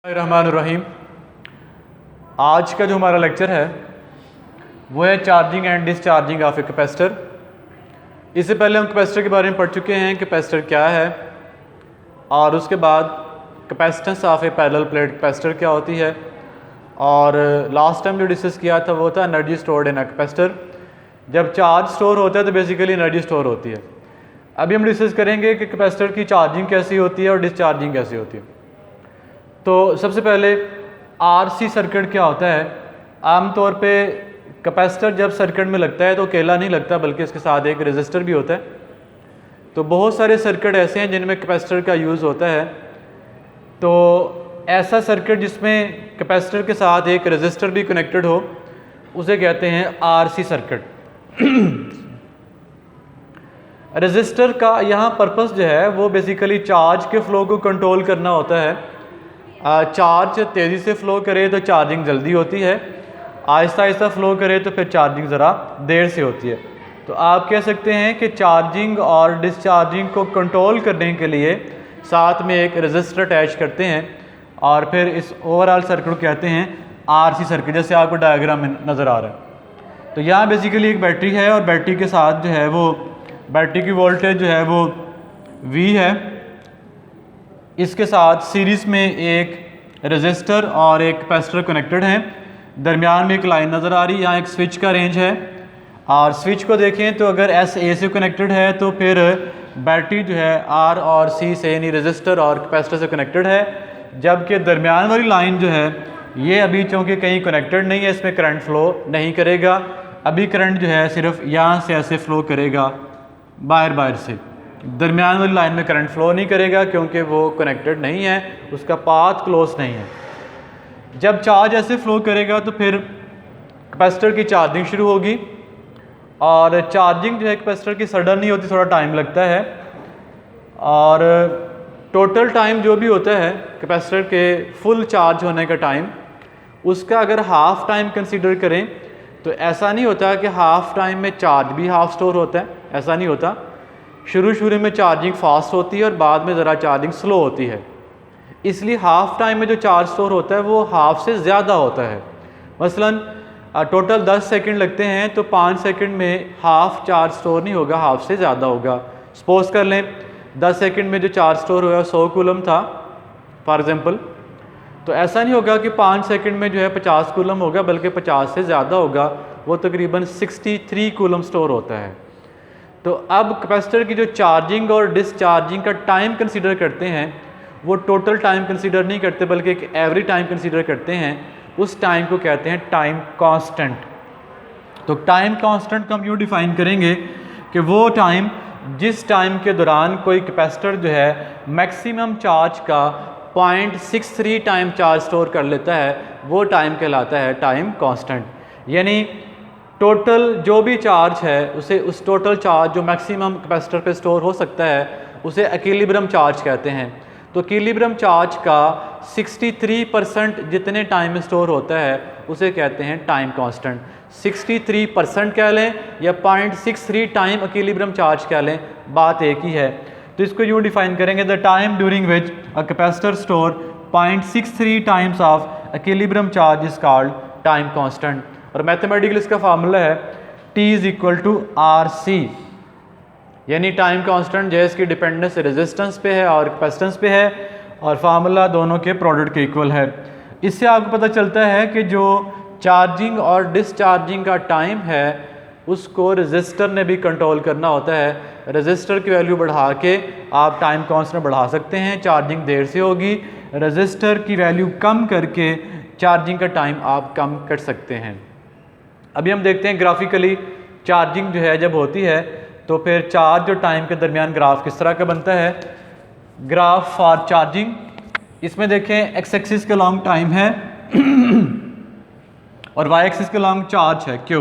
रहमानुर्रहीम। आज का जो हमारा लेक्चर है वो है charging and discharging of a capacitor. इससे पहले हम कैपेसिटर के बारे में पढ़ चुके हैं, कैपेसिटर क्या है, और उसके बाद capacitance of A parallel plate capacitor क्या होती है, और लास्ट टाइम जो डिस्कस किया था वो था energy stored in a capacitor. जब चार्ज स्टोर होता है तो बेसिकली एनर्जी स्टोर होती है। अभी हम डिस्कस करेंगे कि कैपेसिटर की चार्जिंग कैसी होती है और डिस्चार्जिंग कैसी होती है। तो सबसे पहले आरसी सर्किट क्या होता है। आमतौर पे कैपेसिटर जब सर्किट में लगता है तो अकेला नहीं लगता, बल्कि इसके साथ एक रेजिस्टर भी होता है। तो बहुत सारे सर्किट ऐसे हैं जिनमें कैपेसिटर का यूज़ होता है। तो ऐसा सर्किट जिसमें कैपेसिटर के साथ एक रेजिस्टर भी कनेक्टेड हो उसे कहते हैं आरसी सर्किट। रेजिस्टर का यहाँ पर्पस जो है वो बेसिकली चार्ज के फ़्लो को कंट्रोल करना होता है। चार्ज तेज़ी से फ़्लो करे तो चार्जिंग जल्दी होती है, आहिस्ता आहिस्ता फ़्लो करे तो फिर चार्जिंग ज़रा देर से होती है। तो आप कह सकते हैं कि चार्जिंग और डिस्चार्जिंग को कंट्रोल करने के लिए साथ में एक रेजिस्टर अटैच करते हैं और फिर इस ओवरऑल सर्किट को कहते हैं आरसी सर्किट, जैसे आपको डायग्राम में नज़र आ रहा है। तो यहाँ बेसिकली एक बैटरी है और बैटरी के साथ जो है वो बैटरी की वोल्टेज जो है वो V है। इसके साथ सीरीज़ में एक रेजिस्टर और एक कैपेसिटर कनेक्टेड हैं। दरमियान में एक लाइन नज़र आ रही है, यहाँ एक स्विच का रेंज है। और स्विच को देखें तो अगर SA से कनेक्टेड है तो फिर बैटरी जो है R और C से यानी रेजिस्टर और कैपेसिटर से कनेक्टेड है, जबकि दरमियान वाली लाइन जो है ये अभी चूँकि कहीं कनेक्टेड नहीं है, इसमें करंट फ़्लो नहीं करेगा। अभी करंट जो है सिर्फ यहाँ से ऐसे फ़्लो करेगा बाहर से, दरमियान वाली लाइन में करंट फ़्लो नहीं करेगा क्योंकि वो कनेक्टेड नहीं है, उसका पाथ क्लोज नहीं है। जब चार्ज ऐसे फ़्लो करेगा तो फिर कैपेसिटर की चार्जिंग शुरू होगी, और चार्जिंग जो है कैपेसिटर की सडन नहीं होती, थोड़ा टाइम लगता है। और टोटल टाइम जो भी होता है कैपेसिटर के फुल चार्ज होने का टाइम, उसका अगर हाफ़ टाइम कंसीडर करें तो ऐसा नहीं होता कि हाफ़ टाइम में चार्ज भी हाफ़ स्टोर होता है, ऐसा नहीं होता। शुरू में चार्जिंग फास्ट होती है और बाद में ज़रा चार्जिंग स्लो होती है, इसलिए हाफ़ टाइम में जो चार्ज स्टोर होता है वो हाफ़ से ज़्यादा होता है। मसलन टोटल 10 सेकंड लगते हैं तो 5 सेकंड में हाफ़ चार्ज स्टोर नहीं होगा, हाफ़ से ज़्यादा होगा। सपोज़ कर लें 10 सेकंड में जो चार्ज स्टोर हुआ 100 कूलम था फॉर एग्ज़ाम्पल, तो ऐसा नहीं होगा कि 5 सेकंड में जो है 50 कूलम होगा, बल्कि 50 से ज़्यादा होगा, वो तकरीबन 63 कूलम स्टोर होता है। तो अब कैपेसिटर की जो चार्जिंग और डिस्चार्जिंग का टाइम कंसीडर करते हैं वो टोटल टाइम कंसीडर नहीं करते, बल्कि एक एवरेज टाइम कंसीडर करते हैं। उस टाइम को कहते हैं टाइम कांस्टेंट। तो टाइम कांस्टेंट को हम यूँ डिफ़ाइन करेंगे कि वो टाइम जिस टाइम के दौरान कोई कैपेसिटर जो है मैक्सिमम चार्ज का 0.63 टाइम चार्ज स्टोर कर लेता है, वो टाइम कहलाता है टाइम कांस्टेंट। यानी टोटल जो भी चार्ज है उसे उस टोटल चार्ज जो मैक्सिमम कैपेसिटर पे स्टोर हो सकता है उसे इक्विलिब्रियम चार्ज कहते हैं। तो इक्विलिब्रियम चार्ज का 63% जितने टाइम में स्टोर होता है उसे कहते हैं टाइम कांस्टेंट। 63% कह लें या 0.63 टाइम इक्विलिब्रियम चार्ज कह लें, बात एक ही है। तो इसको यूँ डिफाइन करेंगे, the time during which a capacitor store 0.63 times of equilibrium charge is called time constant. और मैथमेटिकली इसका फार्मूला है T = RC, यानी टाइम कांस्टेंट जो है इसकी डिपेंडेंस रेजिस्टेंस पे है और कैपेसिटेंस पे है, और फार्मूला दोनों के प्रोडक्ट के इक्वल है। इससे आपको पता चलता है कि जो चार्जिंग और डिस्चार्जिंग का टाइम है उसको रेजिस्टर ने भी कंट्रोल करना होता है। रेजिस्टर की वैल्यू बढ़ा के आप टाइम कांस्टेंट बढ़ा सकते हैं, चार्जिंग देर से होगी। रेजिस्टर की वैल्यू कम करके चार्जिंग का टाइम आप कम कर सकते हैं। अभी हम देखते हैं ग्राफिकली चार्जिंग जो है जब होती है तो फिर चार्ज और टाइम के दरमियान ग्राफ किस तरह का बनता है। ग्राफ फॉर चार्जिंग, इसमें देखें एक्स एक्सिस के लॉन्ग टाइम है और वाई एक्सिस के लॉन्ग चार्ज है Q।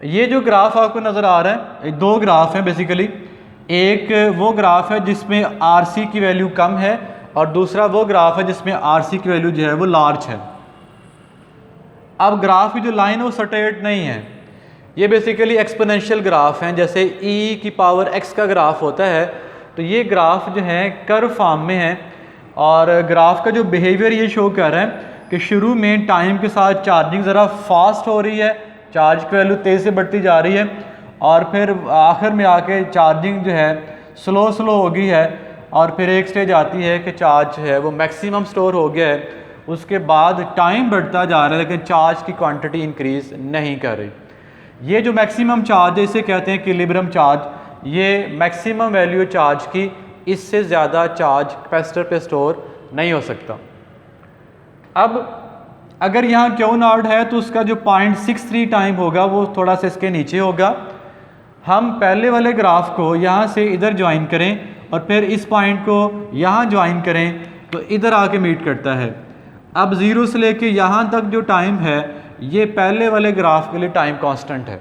ये जो ग्राफ आपको नज़र आ रहा है, दो ग्राफ हैं बेसिकली। एक वो ग्राफ है जिसमें RC की वैल्यू कम है और दूसरा वो ग्राफ है जिसमें RC की वैल्यू जो है वो लार्ज है। अब ग्राफ की जो लाइन है वो स्ट्रेट नहीं है, ये बेसिकली एक्सपोनेंशियल ग्राफ हैं। जैसे e⁻x का ग्राफ होता है तो ये ग्राफ जो है कर्व फॉर्म में है और ग्राफ का जो बिहेवियर ये शो कर रहा है कि शुरू में टाइम के साथ चार्जिंग ज़रा फास्ट हो रही है, चार्ज की वैल्यू तेज़ से बढ़ती जा रही है, और फिर आखिर में आके चार्जिंग जो है स्लो हो गई है, और फिर एक स्टेज आती है कि चार्ज है वो मैक्सिमम स्टोर हो गया है। उसके बाद टाइम बढ़ता जा रहा है लेकिन चार्ज की क्वांटिटी इंक्रीज़ नहीं कर रही। ये जो मैक्सिमम चार्ज है इसे कहते हैं इक्विलिब्रियम चार्ज। ये मैक्सिमम वैल्यू चार्ज की, इससे ज़्यादा चार्ज कैपेसिटर पे स्टोर नहीं हो सकता। अब अगर यहाँ क्यू नॉट है तो उसका जो 0.63 टाइम होगा वो थोड़ा सा इसके नीचे होगा। हम पहले वाले ग्राफ को यहाँ से इधर ज्वाइन करें और फिर इस पॉइंट को यहाँ ज्वाइन करें तो इधर आके मीट करता है। अब 0 से लेके यहाँ तक जो टाइम है ये पहले वाले ग्राफ के लिए टाइम कांस्टेंट है।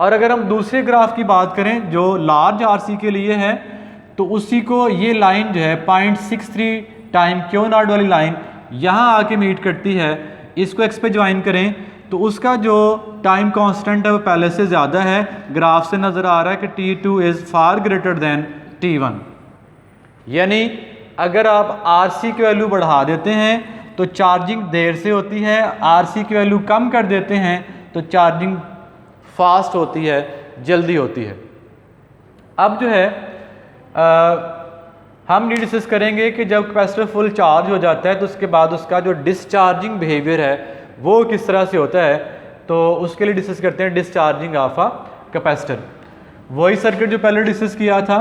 और अगर हम दूसरे ग्राफ की बात करें जो लार्ज आरसी के लिए है तो उसी को ये लाइन जो है 0.63 टाइम क्यू नॉट वाली लाइन यहाँ आके मीट करती है। इसको एक्स पे ज्वाइन करें तो उसका जो टाइम कांस्टेंट है वो पहले से ज़्यादा है। ग्राफ से नज़र आ रहा है कि T2 is far greater than T1। यानी अगर आप RC की वैल्यू बढ़ा देते हैं तो चार्जिंग देर से होती है, RC की वैल्यू कम कर देते हैं तो चार्जिंग फास्ट होती है, जल्दी होती है। अब जो है हम ये डिस्कस करेंगे कि जब कैपेसिटर फुल चार्ज हो जाता है तो उसके बाद उसका जो डिस्चार्जिंग बिहेवियर है वो किस तरह से होता है। तो उसके लिए डिस्कस करते हैं डिस्चार्जिंग ऑफ अ कैपेसिटर। वही सर्किट जो पहले डिस्कस किया था,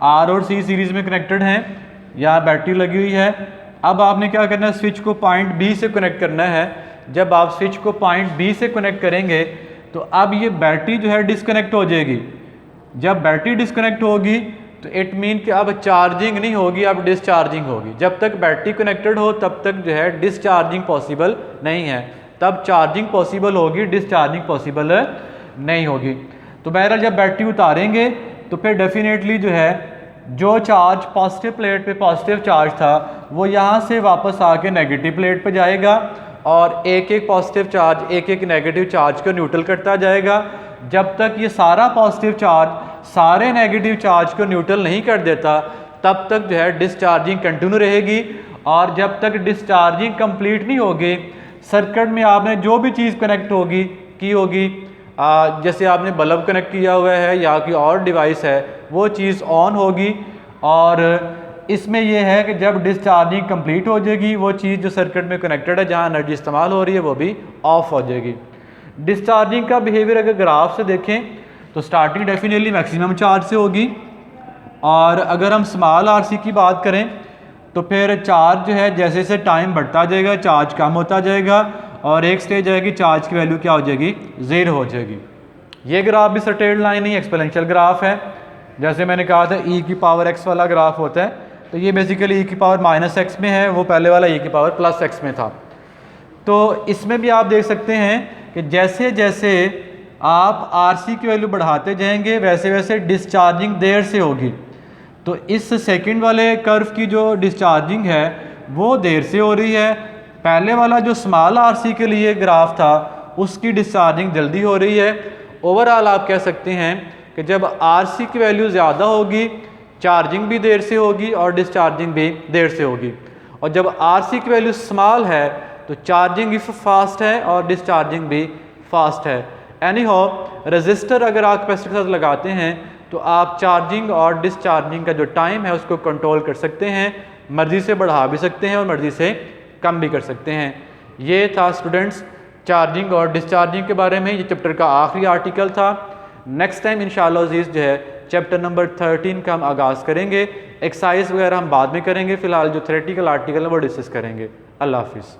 R और C सीरीज़ में कनेक्टेड हैं, यहाँ बैटरी लगी हुई है। अब आपने क्या करना है, स्विच को पॉइंट B से कनेक्ट करना है। जब आप स्विच को पॉइंट B से कनेक्ट करेंगे तो अब ये बैटरी जो है डिस्कनेक्ट हो जाएगी। जब बैटरी डिस्कनेक्ट होगी तो इट मीन कि अब चार्जिंग नहीं होगी, अब डिस्चार्जिंग होगी। जब तक बैटरी कनेक्टेड हो तब तक जो है डिस्चार्जिंग पॉसिबल नहीं है, तब चार्जिंग पॉसिबल होगी, डिस्चार्जिंग पॉसिबल नहीं होगी। तो बहरहाल जब बैटरी उतारेंगे तो फिर डेफिनेटली जो है जो चार्ज पॉजिटिव प्लेट पे पॉजिटिव चार्ज था वो यहाँ से वापस आके नेगेटिव प्लेट पे जाएगा और एक एक पॉजिटिव चार्ज एक एक नेगेटिव चार्ज को न्यूट्रल करता जाएगा। जब तक ये सारा पॉजिटिव चार्ज सारे नेगेटिव चार्ज को न्यूट्रल नहीं कर देता तब तक जो है डिस्चार्जिंग कंटिन्यू रहेगी। और जब तक डिस्चार्जिंग कंप्लीट नहीं होगी, सर्किट में आपने जो भी चीज़ कनेक्ट होगी जैसे आपने बल्ब कनेक्ट किया हुआ है या कोई और डिवाइस है वो चीज़ ऑन होगी। और इसमें यह है कि जब डिस्चार्जिंग कंप्लीट हो जाएगी वो चीज़ जो सर्किट में कनेक्टेड है जहाँ एनर्जी इस्तेमाल हो रही है वो भी ऑफ हो जाएगी। डिस्चार्जिंग का बिहेवियर अगर ग्राफ से देखें तो स्टार्टिंग डेफिनेटली मैक्सिमम चार्ज से होगी, और अगर हम स्मॉल आरसी की बात करें तो फिर चार्ज जो है जैसे जैसे टाइम बढ़ता जाएगा चार्ज कम होता जाएगा और एक स्टेज आएगी चार्ज की वैल्यू क्या हो जाएगी, 0 हो जाएगी। ये ग्राफ भी स्ट्रेट लाइन नहीं, एक्सपोनेंशियल ग्राफ है। जैसे मैंने कहा था e की पावर x वाला ग्राफ होता है, तो ये बेसिकली e की पावर -x में है, वो पहले वाला e की पावर +x में था। तो इसमें भी आप देख सकते हैं कि जैसे जैसे आप RC की वैल्यू बढ़ाते जाएंगे वैसे वैसे डिस्चार्जिंग देर से होगी। तो इस सेकंड वाले कर्व की जो डिस्चार्जिंग है वो देर से हो रही है। पहले वाला जो स्मॉल RC के लिए ग्राफ था उसकी डिस्चार्जिंग जल्दी हो रही है। ओवरऑल आप कह सकते हैं कि जब RC की वैल्यू ज़्यादा होगी चार्जिंग भी देर से होगी और डिस्चार्जिंग भी देर से होगी, और जब RC की वैल्यू स्मॉल है तो चार्जिंग भी फास्ट है और डिस्चार्जिंग भी फास्ट है। एनी हाउ रजिस्टर अगर आप कैपेसिटर के साथ लगाते हैं तो आप चार्जिंग और डिस्चार्जिंग का जो टाइम है उसको कंट्रोल कर सकते हैं, मर्ज़ी से बढ़ा भी सकते हैं और मर्ज़ी से कम भी कर सकते हैं। ये था स्टूडेंट्स चार्जिंग और डिस्चार्जिंग के बारे में, ये चैप्टर का आखिरी आर्टिकल था। नेक्स्ट टाइम इंशाअल्लाह अज़ीज़ जो है चैप्टर नंबर 13 का हम आगाज़ करेंगे। एक्सरसाइज वगैरह हम बाद में करेंगे, फ़िलहाल जो थ्योरेटिकल आर्टिकल है वो डिस्कस करेंगे। अल्लाह हाफिज़।